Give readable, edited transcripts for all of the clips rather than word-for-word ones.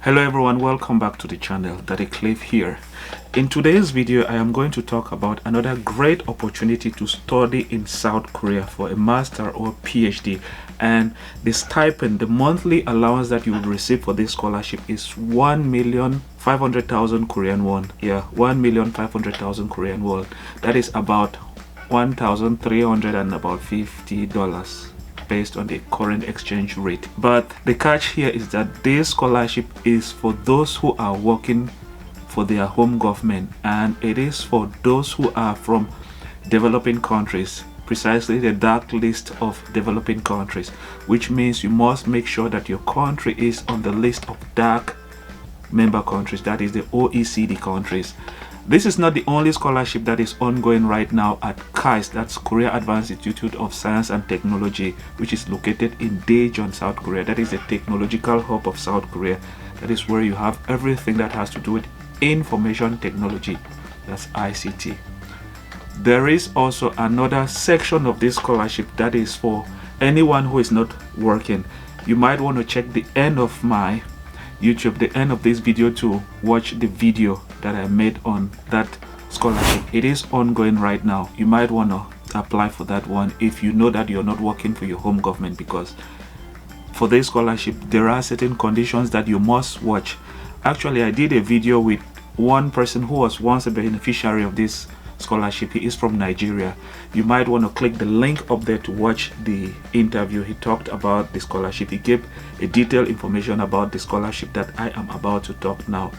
Hello everyone, welcome back to the channel. Daddy Cliff here. In today's video I am going to talk about another great opportunity to study in South Korea for a master or PhD, and the stipend, the monthly allowance that you will receive for this scholarship is 1,500,000 Korean won. Yeah, 1,500,000 Korean won. That is about $1,350 based on the current exchange rate. But the catch here is that this scholarship is for those who are working for their home government, and it is for those who are from developing countries, precisely the dark list of developing countries, which means you must make sure that your country is on the list of dark member countries, that is the OECD countries. This is not the only scholarship that is ongoing right now at Kaist, that's Korea Advanced Institute of Science and Technology, which is located in Daejeon, South Korea. That is the technological hub of South Korea. That is where you have everything that has to do with information technology, that's ICT. There is also another section of this scholarship that is for anyone who is not working. You might want to check the end of my YouTube, the end of this video, to watch the video that I made on that scholarship. It is ongoing right now. You might want to apply for that one if you know that you're not working for your home government, because for this scholarship there are certain conditions that you must watch. Actually, I did a video with one person who was once a beneficiary of this scholarship. He is from Nigeria. You might want to click the link up there to watch the interview. He talked about the scholarship. He gave a detailed information about the scholarship that I am about to talk now.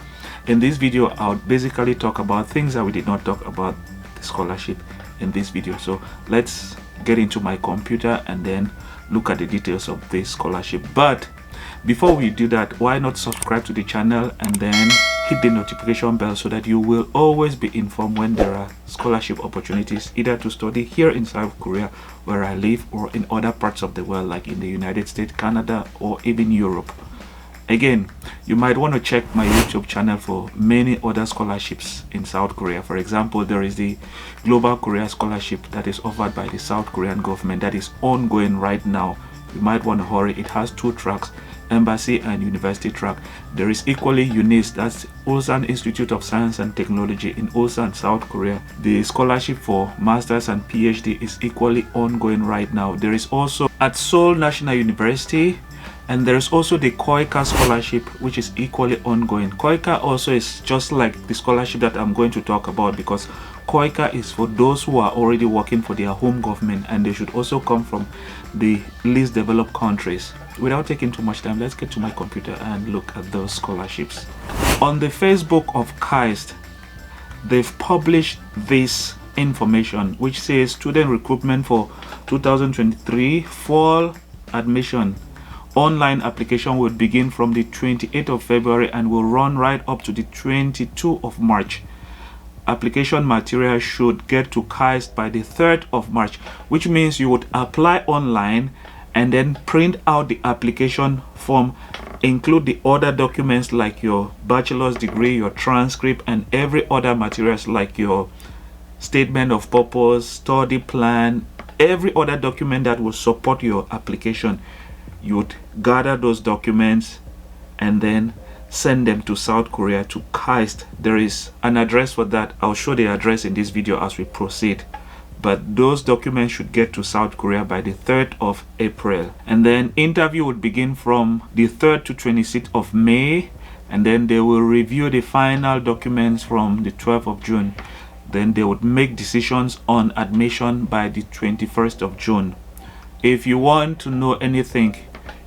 In this video, I'll basically talk about things that we did not talk about the scholarship in this video. So let's get into my computer and then look at the details of this scholarship. But before we do that, why not subscribe to the channel and then hit the notification bell so that you will always be informed when there are scholarship opportunities, either to study here in South Korea where I live, or in other parts of the world like in the United States, Canada, or even Europe. Again, you might want to check my YouTube channel for many other scholarships in South Korea. For example, there is the Global Korea Scholarship that is offered by the South Korean government that is ongoing right now. You might want to hurry. It has two tracks, embassy and university track. There is equally UNIS, that's Ulsan Institute of Science and Technology in Ulsan, South Korea. The scholarship for masters and PhD is equally ongoing right now. There is also at Seoul National University, and there is also the KOICA scholarship, which is equally ongoing. KOICA also is just like the scholarship that I'm going to talk about, because KOICA is for those who are already working for their home government, and they should also come from the least developed countries. Without taking too much time, let's get to my computer and look at those scholarships. On the Facebook of Kaist, they've published this information which says student recruitment for 2023 fall admission. Online application will begin from the 28th of February and will run right up to the 22nd of March. Application material should get to Kaist by the 3rd of March, which means you would apply online and then print out the application form, include the other documents like your bachelor's degree, your transcript, and every other materials like your statement of purpose, study plan, every other document that will support your application. You would gather those documents and then send them to South Korea, to Kaist. There is an address for that. I'll show the address in this video as we proceed. But those documents should get to South Korea by the 3rd of April. And then interview would begin from the 3rd to 26th of May. And then they will review the final documents from the 12th of June. Then they would make decisions on admission by the 21st of June. If you want to know anything,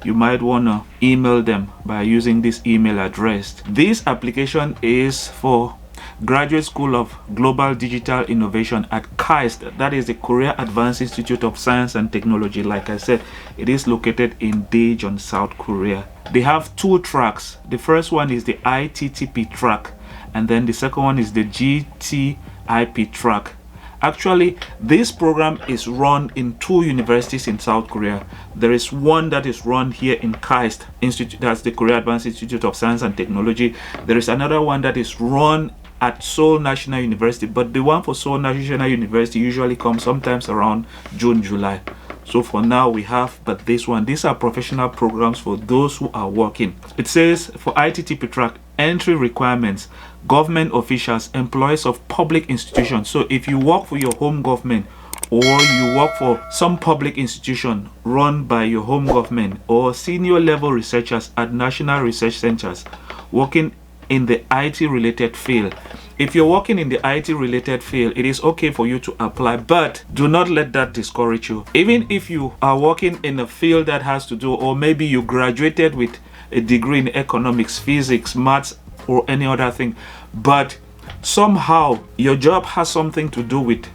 you might want to email them by using this email address. This application is for Graduate School of Global Digital Innovation at Kaist. That is the Korea Advanced Institute of Science and Technology. Like I said, it is located in Daejeon, South Korea. They have two tracks. The first one is the Ittp track, and then the second one is the GTIP track. Actually, this program is run in two universities in South Korea. There is one that is run here in Kaist Institute, that's the Korea Advanced Institute of Science and Technology. There is another one that is run at Seoul National University, but the one for Seoul National University usually comes sometimes around June, July. So for now we have but this one. These are professional programs for those who are working. It says for Ittp track, entry requirements, government officials, employees of public institutions. So if you work for your home government, or you work for some public institution run by your home government, or senior level researchers at national research centers working in the IT related field. If you're working in the IT related field, it is okay for you to apply, but do not let that discourage you. Even if you are working in a field that has to do, or maybe you graduated with a degree in economics, physics, maths, or any other thing, but somehow your job has something to do with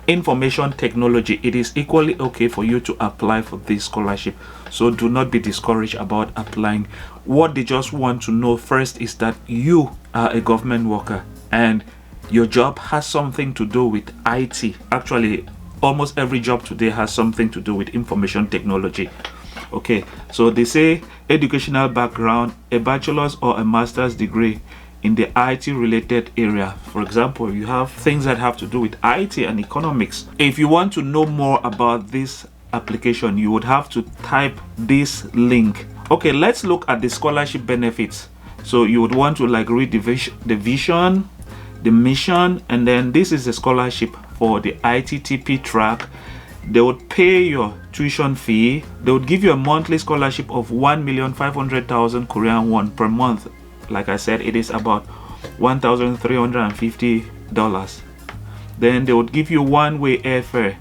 information technology, it is equally okay for you to apply for this scholarship. So do not be discouraged about applying. What they just want to know first is that you are a government worker and your job has something to do with IT. Actually, almost every job today has something to do with information technology. Okay, so they say educational background, a bachelor's or a master's degree in the IT related area. For example, you have things that have to do with IT and economics. If you want to know more about this application, you would have to type this link. Okay, let's look at the scholarship benefits. So you would want to like read the vision, the mission, and then this is the scholarship for the Ittp track. They would pay your tuition fee. They would give you a monthly scholarship of 1,500,000 Korean won per month. Like I said, it is about $1,350. Then they would give you one-way airfare.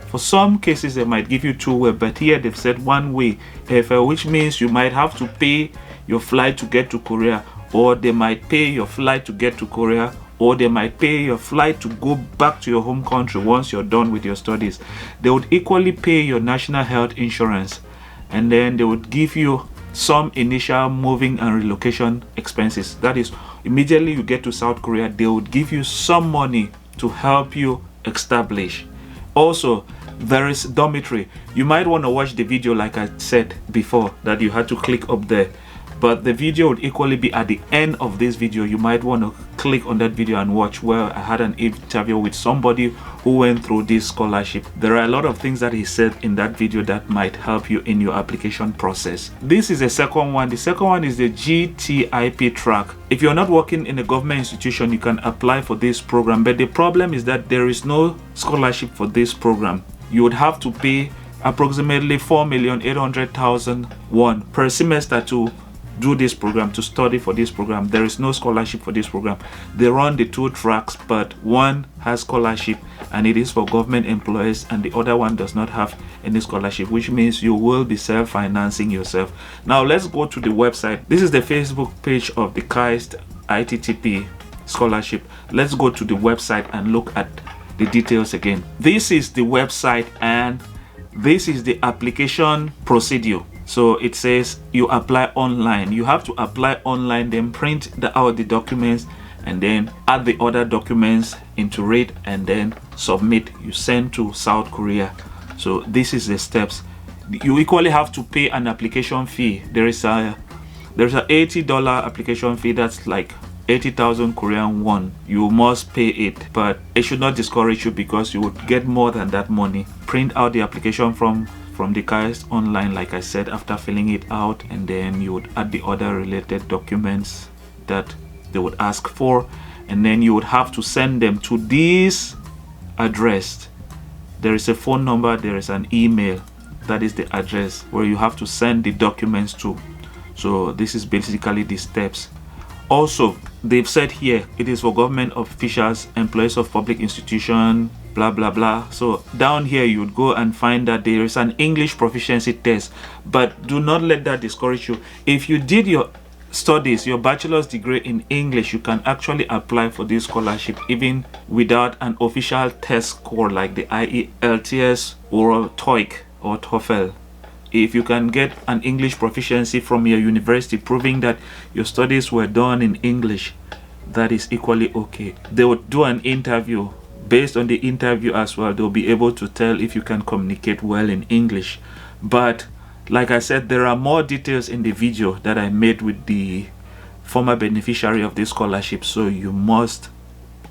For some cases they might give you two-way, but here they've said one-way airfare, which means you might have to pay your flight to get to Korea, or they might pay your flight to get to Korea, or they might pay your flight to go back to your home country once you're done with your studies. They would equally pay your national health insurance, and then they would give you some initial moving and relocation expenses. That is, immediately you get to South Korea, they would give you some money to help you establish. Also, there is dormitory. You might want to watch the video like I said before that you had to click up there, but the video would equally be at the end of this video. You might want to click on that video and watch, where I had an interview with somebody who went through this scholarship. There are a lot of things that he said in that video that might help you in your application process. This is the second one. The second one is the GTIP track. If you're not working in a government institution, you can apply for this program, but the problem is that there is no scholarship for this program. You would have to pay approximately 4,800,000 won per semester to do this program, to study for this program. There is no scholarship for this program. They run the two tracks, but one has scholarship and it is for government employees, and the other one does not have any scholarship, which means you will be self-financing yourself. Now let's go to the website. This is the Facebook page of the Kaist Ittp scholarship. Let's go to the website and look at the details again. This is the website and this is the application procedure. So it says you apply online. You have to apply online, then print out the documents, and then add the other documents into it, and then submit. You send to South Korea. So this is the steps. You equally have to pay an application fee. There's a $80 application fee. That's like 80,000 Korean won. You must pay it, but it should not discourage you because you would get more than that money. Print out the application from the Kaist online, like I said, after filling it out, and then you would add the other related documents that they would ask for, and then you would have to send them to this address. There is a phone number, there is an email. That is the address where you have to send the documents to. So this is basically the steps. Also, they've said here it is for government officials, employees of public institution, blah blah blah. So down here you would go and find that there is an English proficiency test, but do not let that discourage you. If you did your studies, your bachelor's degree in English, you can actually apply for this scholarship even without an official test score like the IELTS or TOEIC or TOEFL. If you can get an English proficiency from your university proving that your studies were done in English, that is equally okay. They would do an interview. Based on the interview as well, they'll be able to tell if you can communicate well in English. But like I said, there are more details in the video that I made with the former beneficiary of this scholarship, so you must,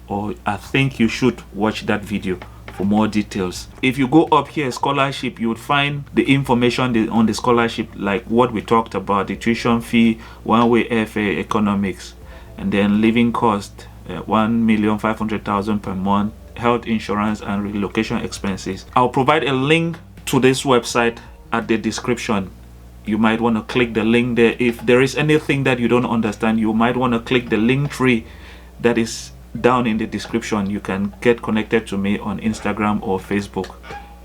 or I think you should, watch that video for more details. If you go up here, scholarship, you would find the information on the scholarship, like what we talked about: the tuition fee, one-way airfare, economics, and then living cost, 1,500,000 per month, health insurance, and relocation expenses. I'll provide a link to this website at the description. You might want to click the link there. If there is anything that you don't understand, you might want to click the link tree that is down in the description. You can get connected to me on Instagram or Facebook.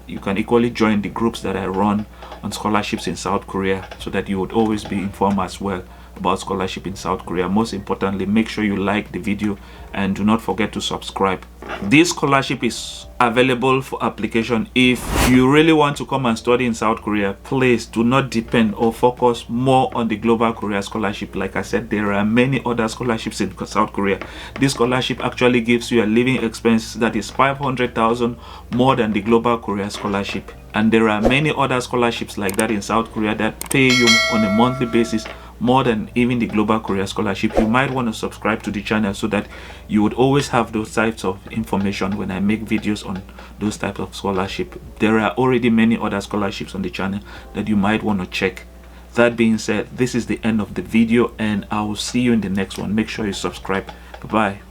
You can equally join the groups that I run on scholarships in South Korea, so that you would always be informed as well about scholarship in South Korea. Most importantly, make sure you like the video and do not forget to subscribe. This scholarship is available for application. If you really want to come and study in South Korea, please do not depend or focus more on the Global Korea Scholarship. Like I said, there are many other scholarships in South Korea. This scholarship actually gives you a living expense that is 500,000 more than the Global Korea Scholarship. And there are many other scholarships like that in South Korea that pay you on a monthly basis more than even the Global Korea Scholarship. You might want to subscribe to the channel so that you would always have those types of information when I make videos on those types of scholarship. There are already many other scholarships on the channel that you might want to check. That being said, this is the end of the video, and I will see you in the next one. Make sure you subscribe. Bye bye.